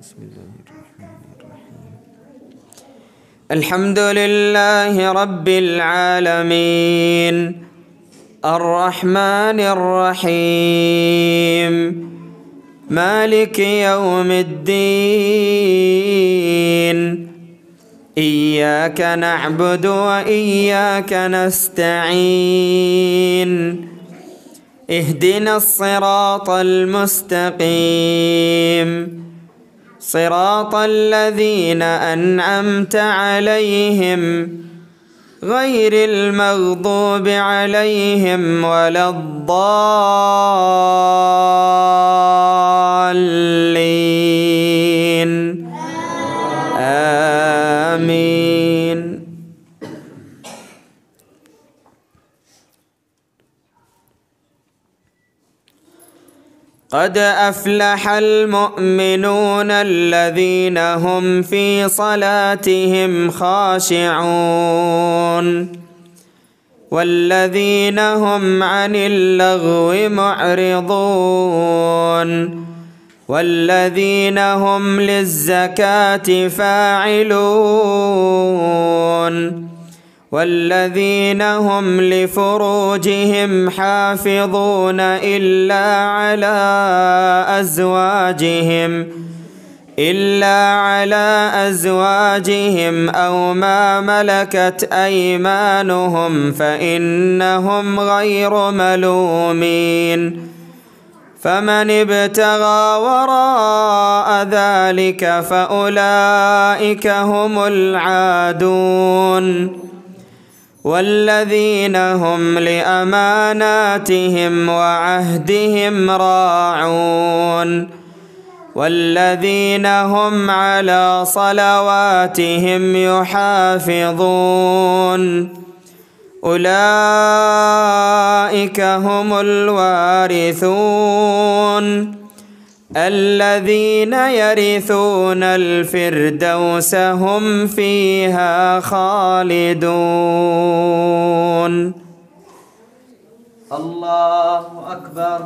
بسم الله الرحمن الرحيم. الحمد لله رب العالمين الرحمن الرحيم مالك يوم الدين إياك نعبد وإياك نستعين اهدنا الصراط المستقيم صراط الذين أنعمت عليهم غير المغضوب عليهم ولا الضالين آمين. قد أفلح المؤمنون الذين هم في صلاتهم خاشعون والذين هم عن اللغو معرضون والذين هم للزكاة فاعلون والذين هم لفروجهم حافظون إلا على أزواجهم أو ما ملكت أيمانهم فإنهم غير ملومين. فمن ابتغى وراء ذلك فأولئك هم العادون والذين هم لأماناتهم وعهدهم راعون والذين هم على صلواتهم يحافظون أولئك هم الوارثون الذين يرثون الفردوس هم فيها خالدون. الله أكبر.